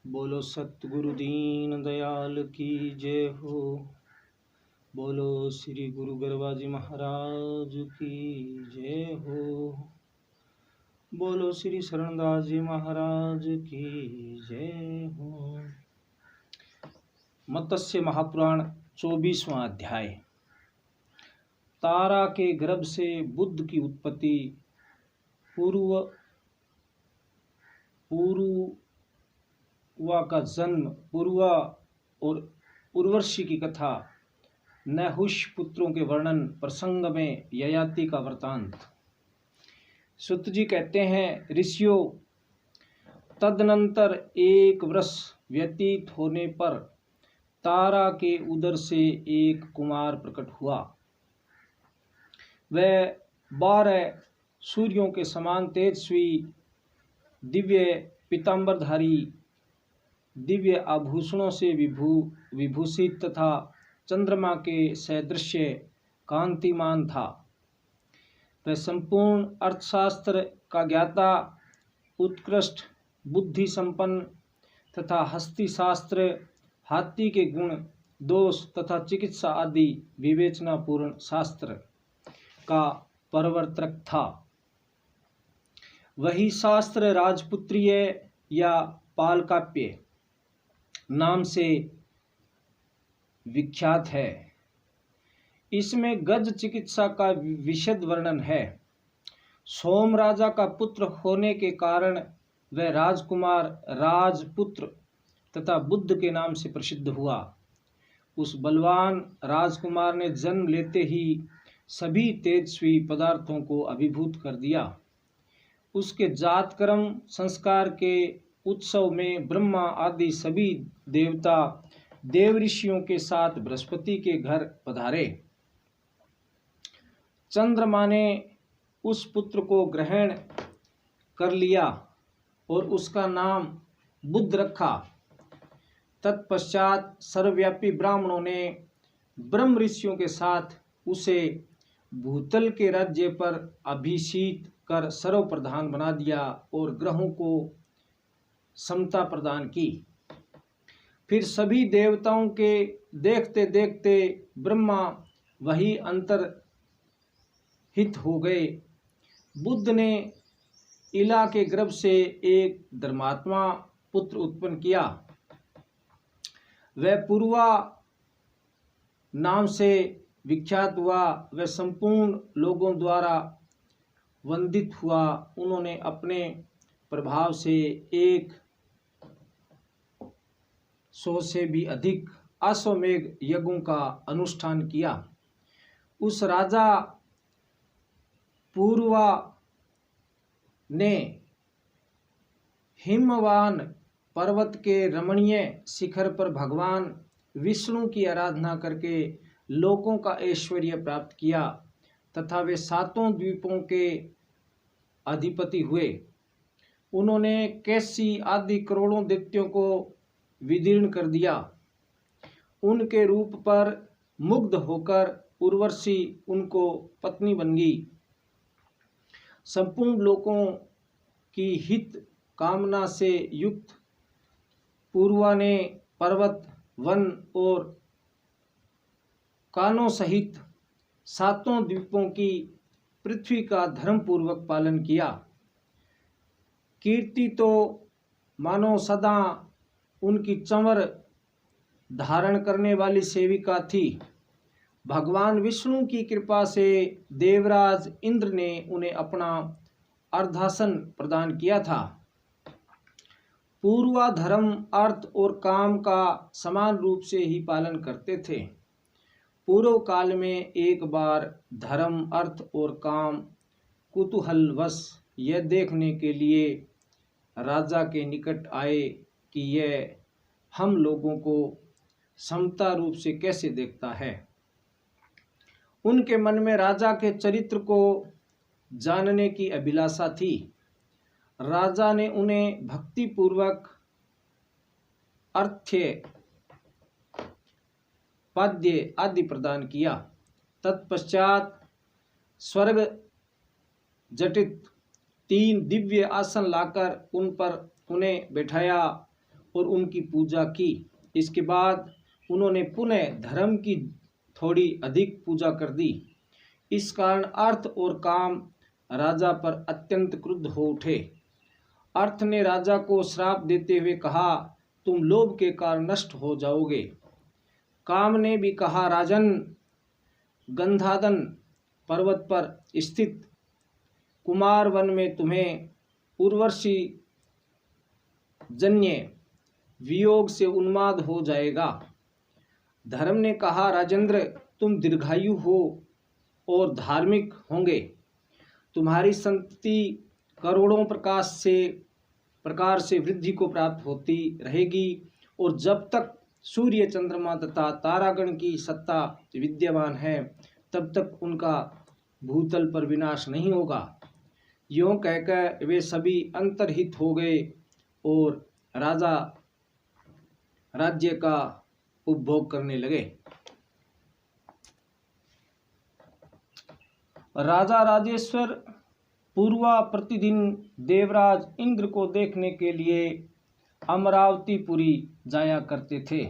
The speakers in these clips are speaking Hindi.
बोलो सतगुरु दीन दयाल की जय हो। बोलो श्री गुरु गरवाजी महाराज की जय हो। बोलो श्री शरणदास जी महाराज की जय हो। मत्स्य महापुराण 24वां अध्याय। तारा के गर्भ से बुद्ध की उत्पत्ति, पूर्वा का जन्म, पूर्वा और उर्वशी की कथा, नहुष पुत्रों के वर्णन, प्रसंग में ययाति का वृतांत। सुत जी कहते हैं, ऋषियों, तदनंतर 1 वर्ष व्यतीत होने पर तारा के उदर से एक कुमार प्रकट हुआ। वह 12 सूर्यों के समान तेजस्वी, दिव्य पीतांबरधारी, दिव्य आभूषणों से विभूषित तथा चंद्रमा के सदृश कांतिमान था। वह संपूर्ण अर्थशास्त्र का ज्ञाता, उत्कृष्ट बुद्धि संपन्न तथा हस्ती शास्त्र, हाथी के गुण, दोष तथा चिकित्सा आदि विवेचनापूर्ण शास्त्र का प्रवर्तक था। वही शास्त्र राजपुत्रीय या पालकाप्य नाम से विख्यात है। इसमें गज चिकित्सा का विशद वर्णन है। सोम राजा का पुत्र होने के कारण वह राजकुमार राजपुत्र तथा बुद्ध के नाम से प्रसिद्ध हुआ। उस बलवान राजकुमार ने जन्म लेते ही सभी तेजस्वी पदार्थों को अभिभूत कर दिया। उसके जात कर्म संस्कार के उत्सव में ब्रह्मा आदि सभी देवता देव ऋषियों के साथ बृहस्पति के घर पधारे। चंद्रमा ने उस पुत्र को ग्रहण कर लिया और उसका नाम बुद्ध रखा। तत्पश्चात सर्वव्यापी ब्राह्मणों ने ब्रह्म ऋषियों के साथ उसे भूतल के राज्य पर अभिषिक्त कर सर्व प्रधान बना दिया और ग्रहों को समता प्रदान की। फिर सभी देवताओं के देखते देखते ब्रह्मा वही अंतर्हित हो गए। बुद्ध ने इला के गर्भ से एक धर्मात्मा पुत्र उत्पन्न किया। वह पूर्वा नाम से विख्यात हुआ। वह संपूर्ण लोगों द्वारा वंदित हुआ। उन्होंने अपने प्रभाव से 100 से भी अधिक अश्वमेघ यज्ञों का अनुष्ठान किया। उस राजा पूर्वा ने हिमवान पर्वत के रमणीय शिखर पर भगवान विष्णु की आराधना करके लोकों का ऐश्वर्य प्राप्त किया तथा वे 7 द्वीपों के अधिपति हुए। उन्होंने कैसी आदि करोड़ों दैत्यों को विदीर्ण कर दिया। उनके रूप पर मुग्ध होकर उर्वशी उनको पत्नी बन गई। संपूर्ण लोकों की हित कामना से युक्त पूर्वा ने पर्वत, वन और कानों सहित 7 द्वीपों की पृथ्वी का धर्मपूर्वक पालन किया। कीर्ति तो मानो सदा उनकी चंवर धारण करने वाली सेविका थी। भगवान विष्णु की कृपा से देवराज इंद्र ने उन्हें अपना अर्धासन प्रदान किया था। पूर्वा धर्म, अर्थ और काम का समान रूप से ही पालन करते थे। पूर्व काल में एक बार धर्म, अर्थ और काम कुतूहलवश यह देखने के लिए राजा के निकट आए कि यह हम लोगों को समता रूप से कैसे देखता है। उनके मन में राजा के चरित्र को जानने की अभिलाषा थी। राजा ने उन्हें भक्तिपूर्वक अर्घ्य, पाद्य आदि प्रदान किया। तत्पश्चात स्वर्ग जटित 3 दिव्य आसन लाकर उन पर उन्हें बैठाया और उनकी पूजा की। इसके बाद उन्होंने पुनः धर्म की थोड़ी अधिक पूजा कर दी। इस कारण अर्थ और काम राजा पर अत्यंत क्रुद्ध हो उठे। अर्थ ने राजा को श्राप देते हुए कहा, तुम लोभ के कारण नष्ट हो जाओगे। काम ने भी कहा, राजन, गंधादन पर्वत पर स्थित कुमार वन में तुम्हें उर्वशी जन्य वियोग से उन्माद हो जाएगा। धर्म ने कहा, राजेंद्र, तुम दीर्घायु हो और धार्मिक होंगे। तुम्हारी संतति करोड़ों प्रकार से वृद्धि को प्राप्त होती रहेगी और जब तक सूर्य, चंद्रमा तथा तारागण की सत्ता विद्यमान है तब तक उनका भूतल पर विनाश नहीं होगा। यूं कहकर वे सभी अंतर्हित हो गए और राजा राज्य का उपभोग करने लगे। राजा राजेश्वर पूर्वा प्रतिदिन देवराज इंद्र को देखने के लिए अमरावतीपुरी जाया करते थे।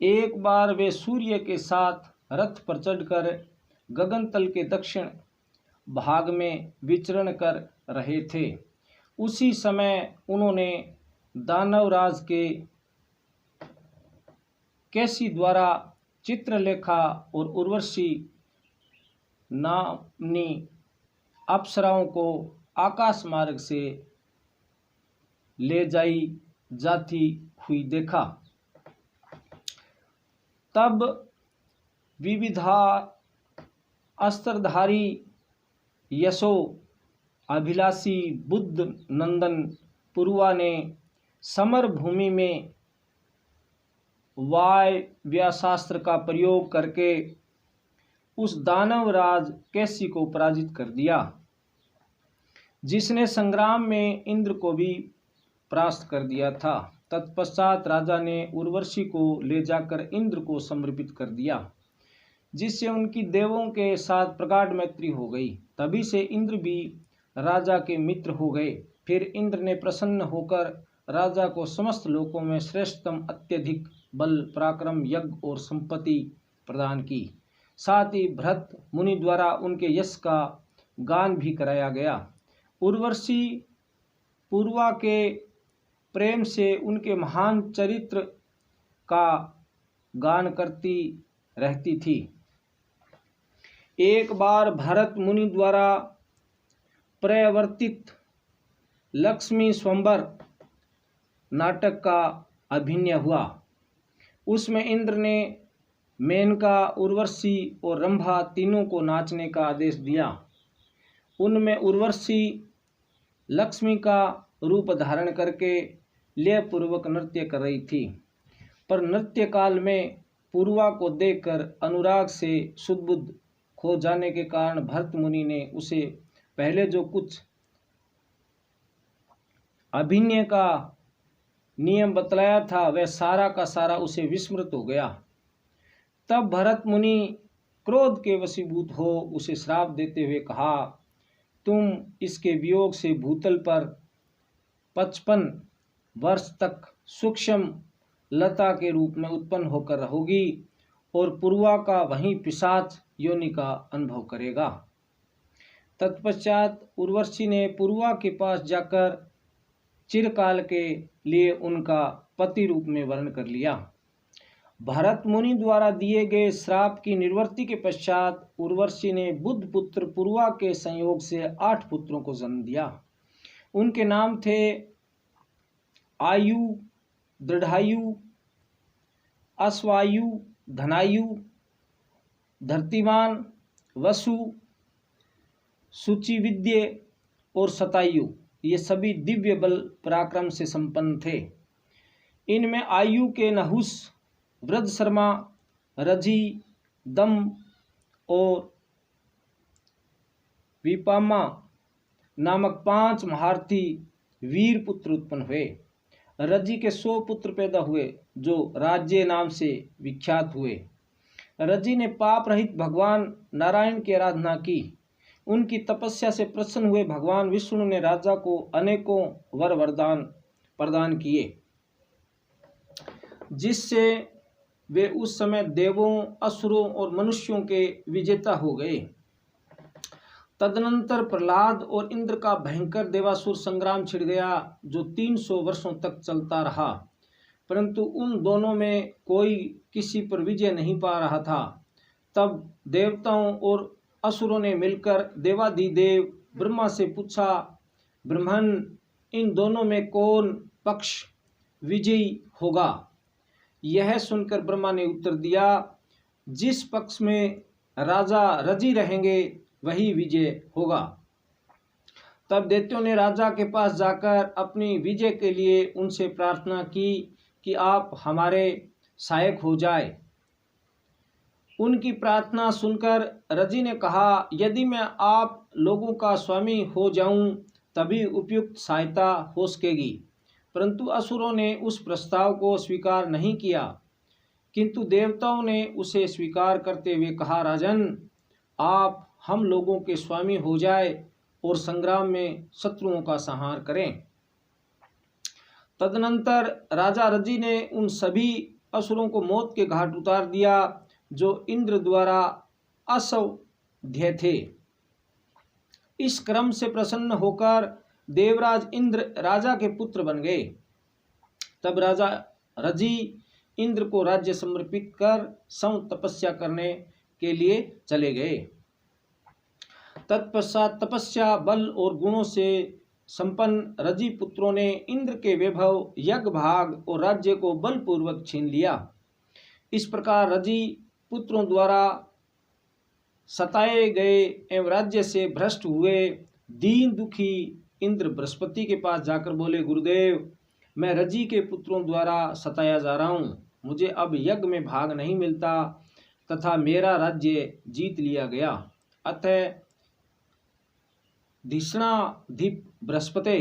एक बार वे सूर्य के साथ रथ पर चढ़कर गगनतल के दक्षिण भाग में विचरण कर रहे थे। उसी समय उन्होंने दानवराज के कैसी द्वारा चित्रलेखा और उर्वशी नामनी अप्सराओं को आकाश मार्ग से ले जाती हुई देखा। तब विविधा अस्त्रधारी यशो अभिलाषी बुद्ध नंदन पुरुआ ने समर भूमि में वायव्याशास्त्र का प्रयोग करके उस दानवराज कैसी को पराजित कर दिया, जिसने संग्राम में इंद्र को भी परास्त कर दिया था। तत्पश्चात राजा ने उर्वशी को ले जाकर इंद्र को समर्पित कर दिया, जिससे उनकी देवों के साथ प्रगाढ़ मैत्री हो गई। तभी से इंद्र भी राजा के मित्र हो गए। फिर इंद्र ने प्रसन्न होकर राजा को समस्त लोकों में श्रेष्ठतम अत्यधिक बल, पराक्रम, यज्ञ और संपत्ति प्रदान की। साथ ही भरत मुनि द्वारा उनके यश का गान भी कराया गया। उर्वशी पूर्वा के प्रेम से उनके महान चरित्र का गान करती रहती थी। एक बार भरत मुनि द्वारा प्रवर्तित लक्ष्मी स्वयंवर नाटक का अभिनय हुआ। उसमें इंद्र ने मेनका, उर्वशी और रंभा तीनों को नाचने का आदेश दिया। उनमें उर्वशी लक्ष्मी का रूप धारण करके लयपूर्वक नृत्य कर रही थी, पर नृत्य काल में पूर्वा को देखकर अनुराग से सुदबुद्ध खो जाने के कारण भरत मुनि ने उसे पहले जो कुछ अभिनय का नियम बतलाया था वह सारा का सारा उसे विस्मृत हो गया। तब भरत मुनि क्रोध के वशीभूत हो उसे श्राप देते हुए कहा, तुम इसके वियोग से भूतल पर 55 वर्ष तक सूक्ष्म लता के रूप में उत्पन्न होकर रहोगी और पूर्वा का वहीं पिशाच योनि का अनुभव करेगा। तत्पश्चात उर्वशी ने पूर्वा के पास जाकर चिरकाल के लिए उनका पति रूप में वर्ण कर लिया। भरत मुनि द्वारा दिए गए श्राप की निवृत्ति के पश्चात उर्वशी ने बुद्ध पुत्र पूर्वा के संयोग से 8 पुत्रों को जन्म दिया। उनके नाम थे आयु, दृढ़ायु, अश्वायु, धनायु, धरतीमान, वसु, सुचिविद्य और शतायु। ये सभी दिव्य बल पराक्रम से संपन्न थे। इनमें आयु के नहुस, वृद्ध शर्मा, रजी, दम और विपामा नामक 5 महारथी वीर पुत्र उत्पन्न हुए। रजी के 100 पुत्र पैदा हुए जो राज्य नाम से विख्यात हुए। रजी ने पाप रहित भगवान नारायण की आराधना की। उनकी तपस्या से प्रसन्न हुए भगवान विष्णु ने राजा को अनेकों वर वरदान प्रदान किए। जिससे वे उस समय देवों, असुरों और मनुष्यों के विजेता हो गए। तदनंतर प्रहलाद और इंद्र का भयंकर देवासुर संग्राम छिड़ गया, जो 300 वर्षों तक चलता रहा, परंतु उन दोनों में कोई किसी पर विजय नहीं पा रहा था। तब देवताओं और असुरों ने मिलकर देवाधिदेव ब्रह्मा से पूछा, ब्रह्मन, इन दोनों में कौन पक्ष विजयी होगा? यह सुनकर ब्रह्मा ने उत्तर दिया, जिस पक्ष में राजा रजी रहेंगे वही विजय होगा। तब दैत्यों ने राजा के पास जाकर अपनी विजय के लिए उनसे प्रार्थना की कि आप हमारे सहायक हो जाए। उनकी प्रार्थना सुनकर रजी ने कहा, यदि मैं आप लोगों का स्वामी हो जाऊं तभी उपयुक्त सहायता हो सकेगी। परंतु असुरों ने उस प्रस्ताव को स्वीकार नहीं किया, किंतु देवताओं ने उसे स्वीकार करते हुए कहा, राजन, आप हम लोगों के स्वामी हो जाए और संग्राम में शत्रुओं का संहार करें। तदनंतर राजा रजी ने उन सभी असुरों को मौत के घाट उतार दिया जो इंद्र द्वारा असंवध्य थे। इस क्रम से प्रसन्न होकर देवराज इंद्र राजा के पुत्र बन गए। तब राजा रजी इंद्र को राज्य समर्पित कर सम तपस्या करने के लिए चले गए। तत्पश्चात तपस्या, बल और गुणों से संपन्न रजी पुत्रों ने इंद्र के वैभव, यज्ञ भाग और राज्य को बलपूर्वक छीन लिया। इस प्रकार रजी पुत्रों द्वारा सताए गए एवं राज्य से भ्रष्ट हुए दीन दुखी इंद्र बृहस्पति के पास जाकर बोले, गुरुदेव, मैं रजी के पुत्रों द्वारा सताया जा रहा हूँ, मुझे अब यज्ञ में भाग नहीं मिलता तथा मेरा राज्य जीत लिया गया। अतः धिषणाधिप बृहस्पति,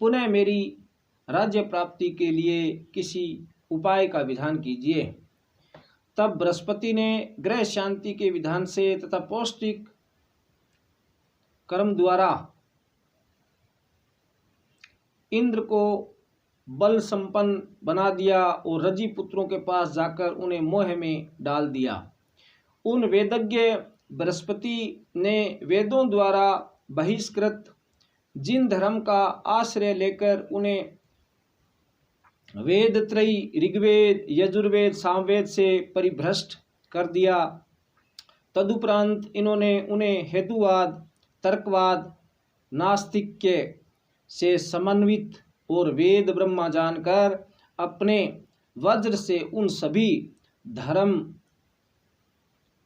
पुनः मेरी राज्य प्राप्ति के लिए किसी उपाय का विधान कीजिए। तब बृहस्पति ने ग्रह शांति के विधान से तथा पौष्टिक कर्म द्वारा इंद्र को बल संपन्न बना दिया और रजी पुत्रों के पास जाकर उन्हें मोह में डाल दिया। उन वेदज्ञ बृहस्पति ने वेदों द्वारा बहिष्कृत जिन धर्म का आश्रय लेकर उन्हें वेद त्रयी ऋग्वेद, यजुर्वेद, सामवेद से परिभ्रष्ट कर दिया, तदुपरांत इन्होंने उन्हें हेतुवाद, तर्कवाद, नास्तिक्य से समन्वित और वेद ब्रह्मा जानकर अपने वज्र से उन सभी धर्म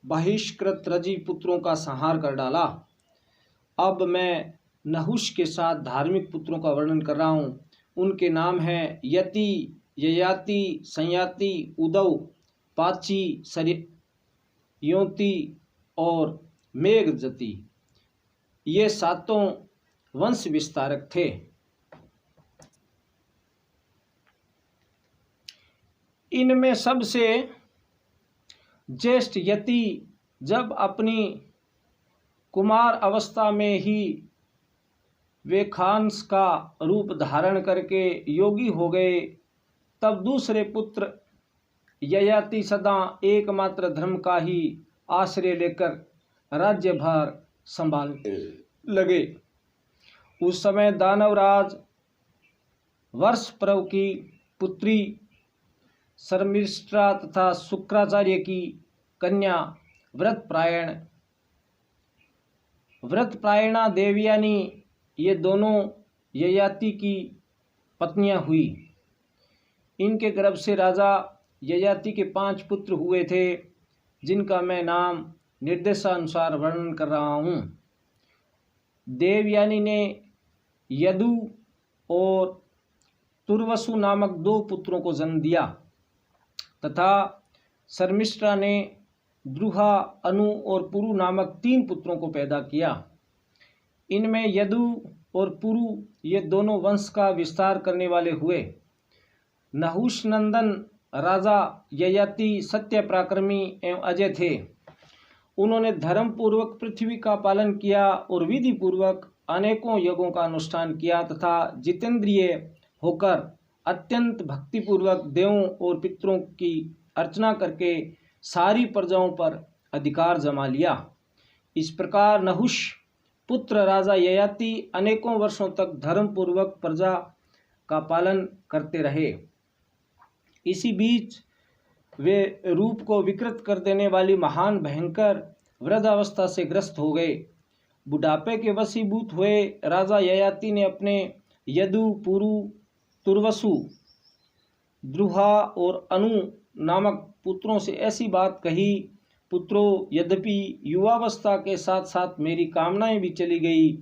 बहिष्कृत रजी पुत्रों का संहार कर डाला। अब मैं नहुष के साथ धार्मिक पुत्रों का वर्णन कर रहा हूँ। उनके नाम हैं यति, ययाति, संयाति, उदव, पाची, सरयोति और मेघजति। ये सातों वंश विस्तारक थे। इनमें सबसे ज्येष्ठ यति जब अपनी कुमार अवस्था में ही वेखांस का रूप धारण करके योगी हो गए, तब दूसरे पुत्र ययाति सदा एकमात्र धर्म का ही आश्रय लेकर राज्यभार संभालने लगे। उस समय दानवराज वर्षप्रव की पुत्री शर्मिष्ठा तथा शुक्राचार्य की कन्या व्रतप्रायणा देवयानी, ये दोनों ययाति की पत्नियां हुई। इनके गर्भ से राजा ययाति के 5 पुत्र हुए थे, जिनका मैं नाम निर्देशानुसार वर्णन कर रहा हूँ। देवयानी ने यदु और तुर्वसु नामक 2 पुत्रों को जन्म दिया तथा शर्मिष्ठा ने द्रुहा, अनु और पुरु नामक 3 पुत्रों को पैदा किया। इनमें यदु और पुरु ये दोनों वंश का विस्तार करने वाले हुए। नहुष नंदन राजा ययाति सत्य पराक्रमी एवं अजय थे। उन्होंने धर्म पूर्वक पृथ्वी का पालन किया और विधि पूर्वक अनेकों यज्ञों का अनुष्ठान किया तथा जितेंद्रिय होकर अत्यंत भक्तिपूर्वक देवों और पितरों की अर्चना करके सारी प्रजाओं पर अधिकार जमा लिया। इस प्रकार नहुष पुत्र राजा ययाति अनेकों वर्षों तक धर्मपूर्वक प्रजा का पालन करते रहे। इसी बीच वे रूप को विकृत कर देने वाली महान भयंकर वृद्धावस्था से ग्रस्त हो गए। बुढ़ापे के वशीभूत हुए राजा ययाति ने अपने यदु, पुरु, तुर्वसु, द्रुहा और अनु नामक पुत्रों से ऐसी बात कही, पुत्रों, यद्यपि युवावस्था के साथ साथ मेरी कामनाएं भी चली गई,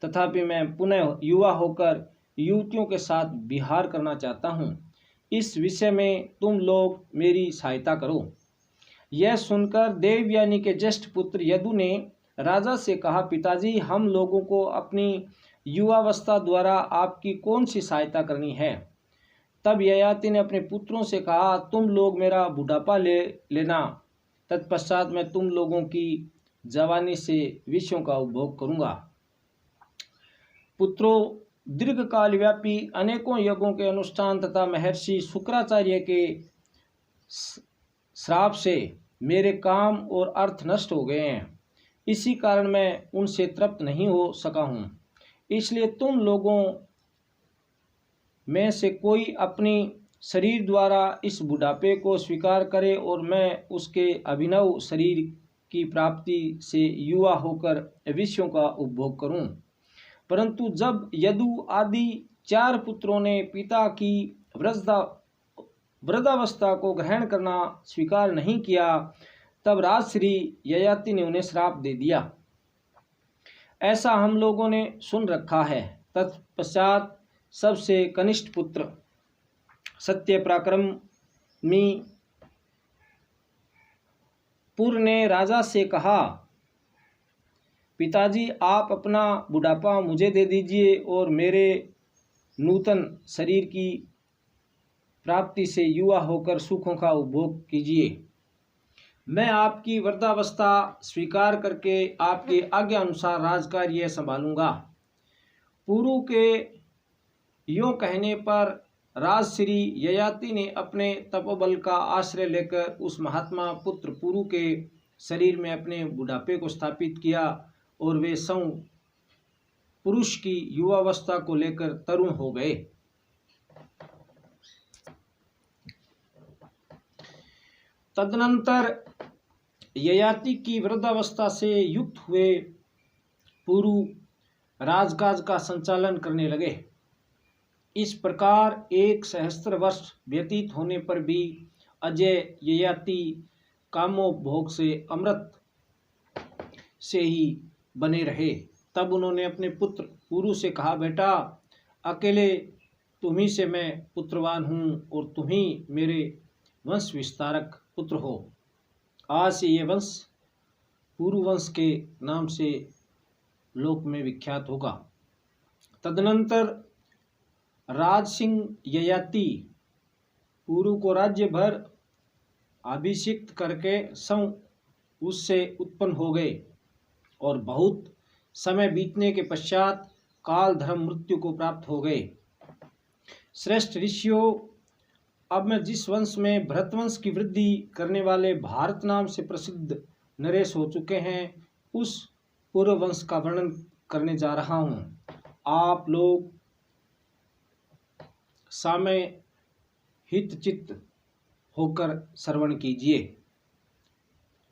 तथापि मैं पुनः युवा होकर युवतियों के साथ विहार करना चाहता हूँ। इस विषय में तुम लोग मेरी सहायता करो। यह सुनकर देवयानी के ज्येष्ठ पुत्र यदु ने राजा से कहा, पिताजी, हम लोगों को अपनी युवावस्था द्वारा आपकी कौन सी सहायता करनी है। तब ययाति ने अपने पुत्रों से कहा, तुम लोग मेरा बुढ़ापा ले लेना, तत्पश्चात मैं तुम लोगों की जवानी से विषयों का उपभोग करूंगा। पुत्रों, दीर्घकाल व्यापी अनेकों यज्ञों के अनुष्ठान तथा महर्षि शुक्राचार्य के श्राप से मेरे काम और अर्थ नष्ट हो गए हैं। इसी कारण मैं उनसे तृप्त नहीं हो सका हूँ। इसलिए तुम लोगों में से कोई अपनी शरीर द्वारा इस बुढ़ापे को स्वीकार करे और मैं उसके अभिनव शरीर की प्राप्ति से युवा होकर विषयों का उपभोग करूं। परंतु जब यदु आदि 4 पुत्रों ने पिता की वृद्धावस्था को ग्रहण करना स्वीकार नहीं किया, तब राजश्री ययाति ने उन्हें श्राप दे दिया। ऐसा हम लोगों ने सुन रखा है। तत्पश्चात सबसे कनिष्ठ पुत्र सत्य पराक्रमी पुर ने राजा से कहा, पिताजी, आप अपना बुढ़ापा मुझे दे दीजिए और मेरे नूतन शरीर की प्राप्ति से युवा होकर सुखों का उपभोग कीजिए। मैं आपकी वृद्धावस्था स्वीकार करके आपकी आज्ञा अनुसार राजकार्य संभालूंगा। पुरु के यूं कहने पर राजश्री ययाति ने अपने तपोबल का आश्रय लेकर उस महात्मा पुत्र पुरु के शरीर में अपने बुढ़ापे को स्थापित किया और वे सौ पुरुष की युवावस्था को लेकर तरुण हो गए। तदनंतर ययाति की वृद्धावस्था से युक्त हुए पुरु राजकाज का संचालन करने लगे। इस प्रकार 1 सहस्त्र वर्ष व्यतीत होने पर भी अजय ययाति कामोपभोग से अमृत से ही बने रहे। तब उन्होंने अपने पुत्र पुरु से कहा, बेटा, अकेले तुम्ही से मैं पुत्रवान हूँ और तुम्ही मेरे वंश विस्तारक पुत्र हो। आज से ये वंश पुरु वंश के नाम से लोक में विख्यात होगा। तदनंतर राजसिंह ययाति पुरु को राज्य भर अभिषिक्त करके उससे उत्पन्न हो गए और बहुत समय बीतने के पश्चात काल धर्म मृत्यु को प्राप्त हो गए। श्रेष्ठ ऋषियों, अब मैं जिस वंश में भरतवंश की वृद्धि करने वाले भारत नाम से प्रसिद्ध नरेश हो चुके हैं, उस पूर्व वंश का वर्णन करने जा रहा हूँ। आप लोग सामय हितचित्त होकर श्रवण कीजिए।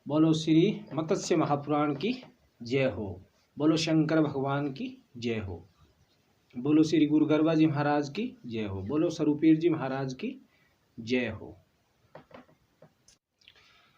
बोलो श्री मत्स्य महापुराण की जय हो। बोलो शंकर भगवान की जय हो। बोलो श्री गुरु गर्वा जी महाराज की जय हो। बोलो स्वरूपीर जी महाराज की जय हो।